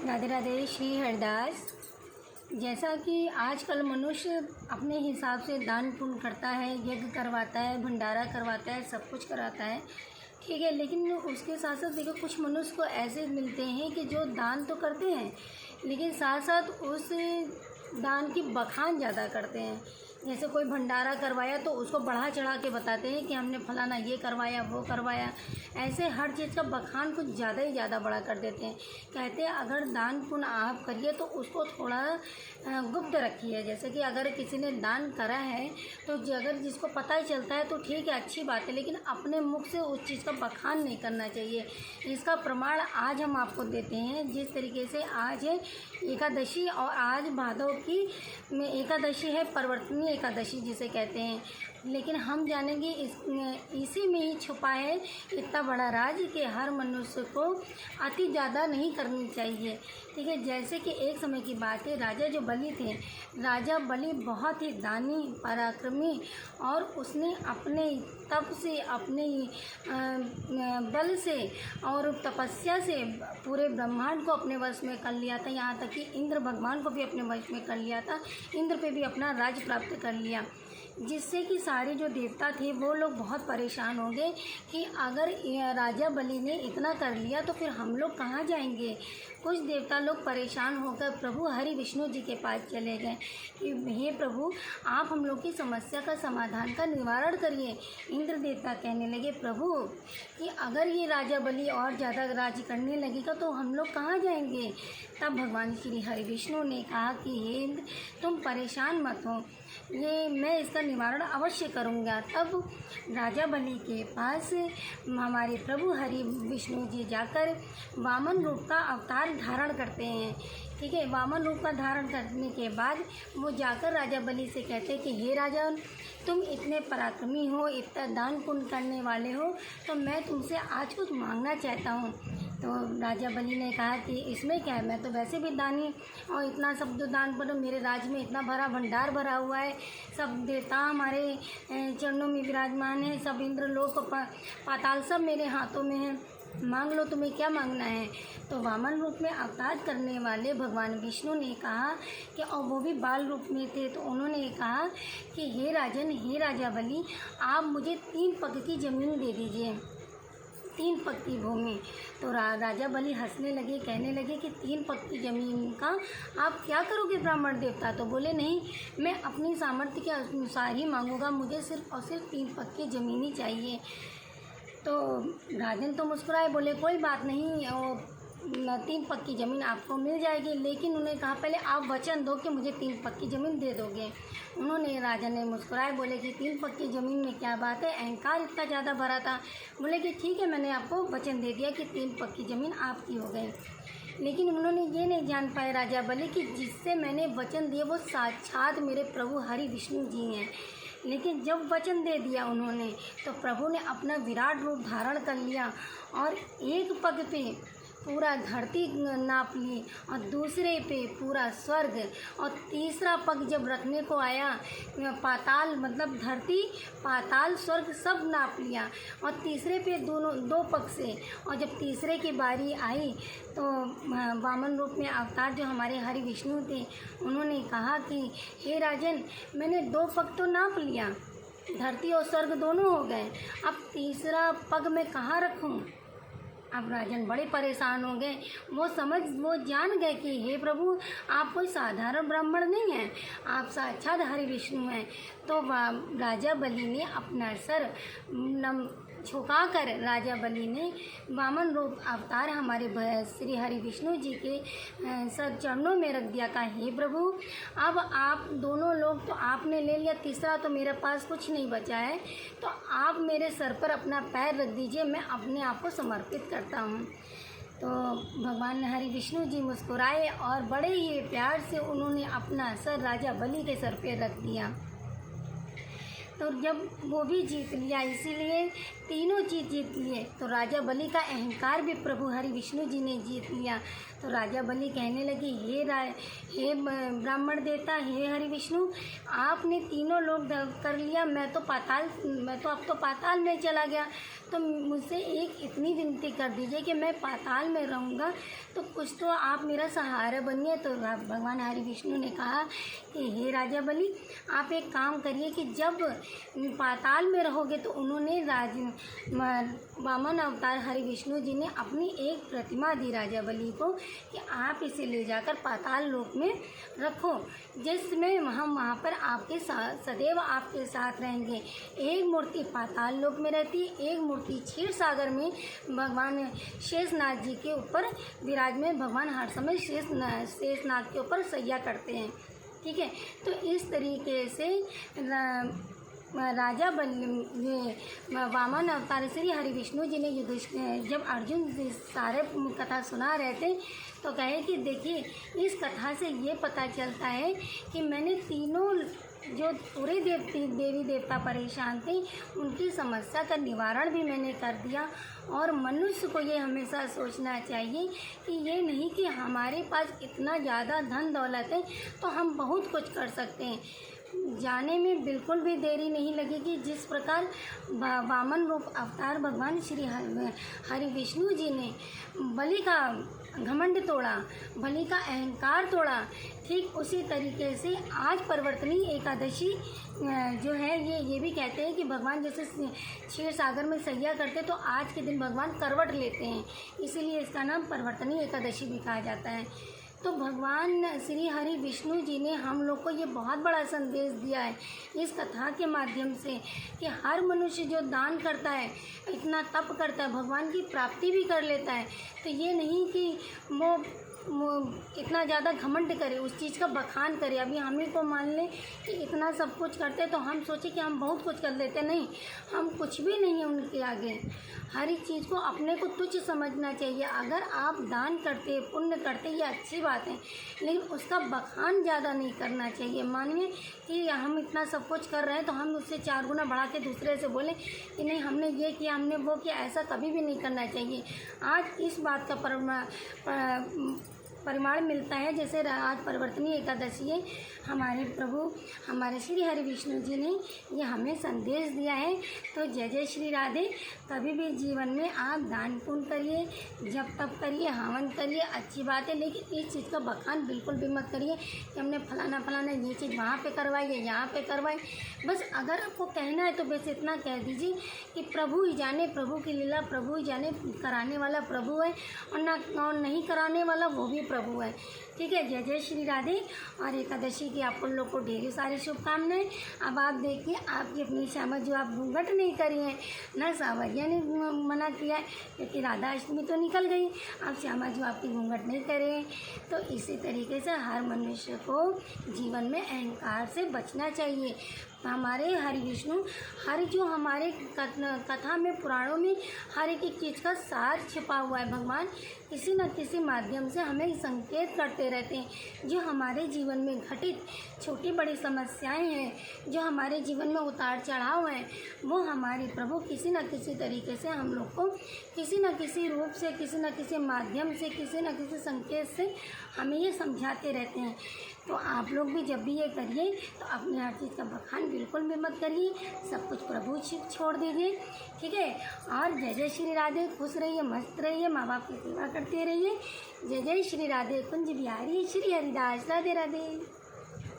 राधे राधे। श्री हरिदास। जैसा कि आजकल मनुष्य अपने हिसाब से दान पुण्य करता है, यज्ञ करवाता है, भंडारा करवाता है, सब कुछ कराता है, ठीक है। लेकिन उसके साथ साथ देखो, कुछ मनुष्य को ऐसे मिलते हैं कि जो दान तो करते हैं लेकिन साथ साथ उस दान की बखान ज़्यादा करते हैं। जैसे कोई भंडारा करवाया तो उसको बढ़ा चढ़ा के बताते हैं कि हमने फलाना ये करवाया, वो करवाया। ऐसे हर चीज़ का बखान कुछ ज़्यादा ही ज़्यादा बड़ा कर देते हैं। कहते हैं अगर दान पुण्य आप करिए तो उसको थोड़ा गुप्त रखिए। जैसे कि अगर किसी ने दान करा है तो अगर जिसको पता ही चलता है तो ठीक है, अच्छी बात है, लेकिन अपने मुख से उस चीज़ का बखान नहीं करना चाहिए। इसका प्रमाण आज हम आपको देते हैं। जिस तरीके से आज है एकादशी और आज भादव की एकादशी है, परिवर्तनीय एकादशी जिसे कहते हैं, लेकिन हम जानेंगे इसी में ही छुपा है इतना बड़ा राज कि हर मनुष्य को अति ज़्यादा नहीं करनी चाहिए, ठीक है। जैसे कि एक समय की बात है, राजा जो बलि थे, राजा बलि बहुत ही दानी, पराक्रमी, और उसने अपने तप से, अपने बल से और तपस्या से पूरे ब्रह्मांड को अपने वश में कर लिया था। यहाँ तक कि इंद्र भगवान को भी अपने वश में कर लिया था। इंद्र पे भी अपना राज प्राप्त कर लिया, जिससे कि सारे जो देवता थे वो लोग बहुत परेशान हो गए कि अगर राजा बलि ने इतना कर लिया तो फिर हम लोग कहाँ जाएंगे। कुछ देवता लोग परेशान होकर प्रभु हरि विष्णु जी के पास चले गए कि हे प्रभु, आप हम लोग की समस्या का समाधान का निवारण करिए। इंद्र देवता कहने लगे प्रभु कि अगर ये राजा बलि और ज़्यादा राज करने लगेगा तो हम लोग कहाँ जाएंगे। तब भगवान श्री हरि विष्णु ने कहा कि हे इंद्र, तुम परेशान मत हो, ये मैं इसका निवारण अवश्य करूँगा। तब राजा बलि के पास हमारे प्रभु हरि विष्णु जी जाकर वामन रूप का अवतार धारण करते हैं, ठीक है। वामन रूप का धारण करने के बाद वो जाकर राजा बलि से कहते हैं कि हे राजा, तुम इतने पराक्रमी हो, इतना दान पुण्य करने वाले हो, तो मैं तुमसे आज कुछ मांगना चाहता हूँ। तो राजा बलि ने कहा कि इसमें क्या है, मैं तो वैसे भी दानी और इतना सब जो दान पुण्य, मेरे राज्य में इतना भरा भंडार भरा हुआ है, सब देवता हमारे चरणों में विराजमान है, सब इंद्र लोक पाताल सब मेरे हाथों में है, मांग लो, तुम्हें क्या मांगना है। तो वामन रूप में अवतार करने वाले भगवान विष्णु ने कहा कि, और वो भी बाल रूप में थे, तो उन्होंने कहा कि हे राजन, हे राजा बलि, आप मुझे 3 पग की ज़मीन दे दीजिए, 3 पग की भूमि। तो राजा बलि हंसने लगे, कहने लगे कि 3 पग की ज़मीन का आप क्या करोगे ब्राह्मण देवता। तो बोले नहीं, मैं अपनी सामर्थ्य के अनुसार ही मांगूंगा, मुझे सिर्फ और सिर्फ 3 पग की ज़मीन ही चाहिए। तो राजन तो मुस्कुराए, बोले कोई बात नहीं, वो 3 पग की ज़मीन आपको मिल जाएगी, लेकिन उन्हें कहा पहले आप वचन दो कि मुझे 3 पग की ज़मीन दे दोगे। उन्होंने, राजा ने मुस्कुराए, बोले कि 3 पग की ज़मीन में क्या बात है, अहंकार इतना ज़्यादा भरा था। बोले कि ठीक है, मैंने आपको वचन दे दिया कि 3 पग की ज़मीन आपकी हो गई। लेकिन उन्होंने ये नहीं जान पाए राजा बलि कि जिससे मैंने वचन दिए वो साक्षात मेरे प्रभु हरि विष्णु जी हैं। लेकिन जब वचन दे दिया उन्होंने, तो प्रभु ने अपना विराट रूप धारण कर लिया और एक पग पे पूरा धरती नाप ली और दूसरे पे पूरा स्वर्ग, और तीसरा पग जब रखने को आया, पाताल मतलब धरती, पाताल, स्वर्ग सब नाप लिया, और तीसरे पे दोनों 2 पग से। और जब तीसरे की बारी आई तो वामन रूप में अवतार जो हमारे हरि विष्णु थे, उन्होंने कहा कि हे राजन, मैंने 2 पग तो नाप लिया, धरती और स्वर्ग दोनों हो गए, अब तीसरा पग मैं कहाँ रखूँ। अब राजन बड़े परेशान हो गए। वो जान गए कि हे प्रभु, आप कोई साधारण ब्राह्मण नहीं हैं, आप साक्षात हरि विष्णु हैं। तो राजा बलि ने अपना सर झुकाकर राजा बलि ने वामन रूप अवतार हमारे श्री हरि विष्णु जी के सब चरणों में रख दिया। कहा हे प्रभु, अब आप दोनों लोग तो आपने ले लिया, तीसरा तो मेरे पास कुछ नहीं बचा है, तो आप मेरे सर पर अपना पैर रख दीजिए, मैं अपने आप को समर्पित करता हूँ। तो भगवान हरि विष्णु जी मुस्कुराए और बड़े ही प्यार से उन्होंने अपना सर राजा बलि के सर पर रख दिया। तो जब वो भी जीत लिया, इसीलिए तीनों चीज़ जीत लिए। तो राजा बलि का अहंकार भी प्रभु हरि विष्णु जी ने जीत लिया। तो राजा बलि कहने लगे, हे ब्राह्मण देवता, हे हरि विष्णु, आपने तीनों लोग कर लिया, मैं तो अब तो पाताल में चला गया। तो मुझसे एक इतनी विनती कर दीजिए कि मैं पाताल में रहूँगा, तो कुछ तो आप मेरा सहारा बनिए। तो भगवान हरि विष्णु ने कहा कि हे राजा बलि, आप एक काम करिए कि जब पाताल में रहोगे, तो उन्होंने वामन अवतार हरि विष्णु जी ने अपनी एक प्रतिमा दी राजा बलि को कि आप इसे ले जाकर पाताल लोक में रखो, जिसमें हम वहाँ पर आपके साथ सदैव आपके साथ रहेंगे। एक मूर्ति पाताल लोक में रहती, एक मूर्ति क्षीर सागर में भगवान शेषनाग जी के ऊपर विराजमान, भगवान हर समय शेषनाग के ऊपर सैया करते हैं। ठीक है, तो इस तरीके से राजा वामन अवतार श्री हरि विष्णु जी ने जब अर्जुन सारे कथा सुना रहे थे, तो कहे कि देखिए, इस कथा से ये पता चलता है कि मैंने तीनों जो पूरे देवी देवता परेशान थे, उनकी समस्या का निवारण भी मैंने कर दिया। और मनुष्य को ये हमेशा सोचना चाहिए कि ये नहीं कि हमारे पास इतना ज़्यादा धन दौलत है तो हम बहुत कुछ कर सकते हैं। जाने में बिल्कुल भी देरी नहीं लगेगी। जिस प्रकार वामन रूप अवतार भगवान श्री हरि विष्णु जी ने बलि का घमंड तोड़ा, बलि का अहंकार तोड़ा, ठीक उसी तरीके से आज परिवर्तनी एकादशी जो है ये भी कहते हैं कि भगवान जैसे क्षीर सागर में सैया करते, तो आज के दिन भगवान करवट लेते हैं, इसीलिए इसका नाम परिवर्तनी एकादशी भी कहा जाता है। तो भगवान श्री हरि विष्णु जी ने हम लोग को ये बहुत बड़ा संदेश दिया है इस कथा के माध्यम से कि हर मनुष्य जो दान करता है, इतना तप करता है, भगवान की प्राप्ति भी कर लेता है। तो ये नहीं कि वो इतना ज़्यादा घमंड करे, उस चीज़ का बखान करे। अभी हम ही को मान लें कि इतना सब कुछ करते तो हम सोचे कि हम बहुत कुछ कर लेते, नहीं, हम कुछ भी नहीं है उनके आगे। हर एक चीज़ को अपने को तुच्छ समझना चाहिए। अगर आप दान करते, पुण्य करते, ये अच्छी बात है, लेकिन उसका बखान ज़्यादा नहीं करना चाहिए। मानिए कि हम इतना सब कुछ कर रहे हैं तो हम उससे 4 गुना बढ़ा के दूसरे से बोलें कि नहीं, हमने ये किया, हमने वो किया, ऐसा कभी भी नहीं करना चाहिए। आज इस बात का परिमाण मिलता है, जैसे आज परिवर्तनी एकादशी है, हमारे प्रभु हमारे श्री हरि विष्णु जी ने ये हमें संदेश दिया है। तो जय जय श्री राधे। कभी भी जीवन में आप दान पुण्य करिए, जप तप करिए, हवन करिए, अच्छी बात है, लेकिन इस चीज़ का बखान बिल्कुल भी मत करिए कि हमने फलाना ये चीज़ वहाँ पे करवाई है, यहाँ पे करवाई। बस अगर आपको कहना है तो बस इतना कह दीजिए कि प्रभु ही जाने, प्रभु की लीला प्रभु ही जाने, कराने वाला प्रभु है और नहीं कराने वाला वो भी प्रभु है। ठीक है, जय जय श्री राधे। और एकादशी की आप लोग को ढेर सारी शुभकामनाएं। अब आप देखिए, आपकी अपनी श्यामा जो आप घूंघट नहीं करी है, ना सावरिया ने मना किया है, क्योंकि राधा अष्टमी तो निकल गई, आप श्यामा जो आपकी घूंघट नहीं करे। तो इसी तरीके से हर मनुष्य को जीवन में अहंकार से बचना चाहिए। हमारे हरि विष्णु जो हमारे कथा में, पुराणों में हर एक चीज़ का सार छिपा हुआ है। भगवान किसी न किसी माध्यम से हमें संकेत करते रहते हैं। जो हमारे जीवन में घटित छोटी बड़ी समस्याएं हैं, जो हमारे जीवन में उतार चढ़ाव हैं, वो हमारे प्रभु किसी न किसी तरीके से हम लोग को किसी न किसी रूप से, किसी न किसी माध्यम से, किसी न किसी संकेत से हमें ये समझाते रहते हैं। तो आप लोग भी जब भी ये करिए तो अपनी हर चीज़ का बखान बिल्कुल भी मत करिए, सब कुछ प्रभु छोड़ दीजिए। ठीक है, और जय जय श्री राधे। खुश रहिए, मस्त रहिए, माँ बाप की सेवा करते रहिए। जय जय श्री राधे। कुंज बिहारी श्री हरिदास। राधे राधे।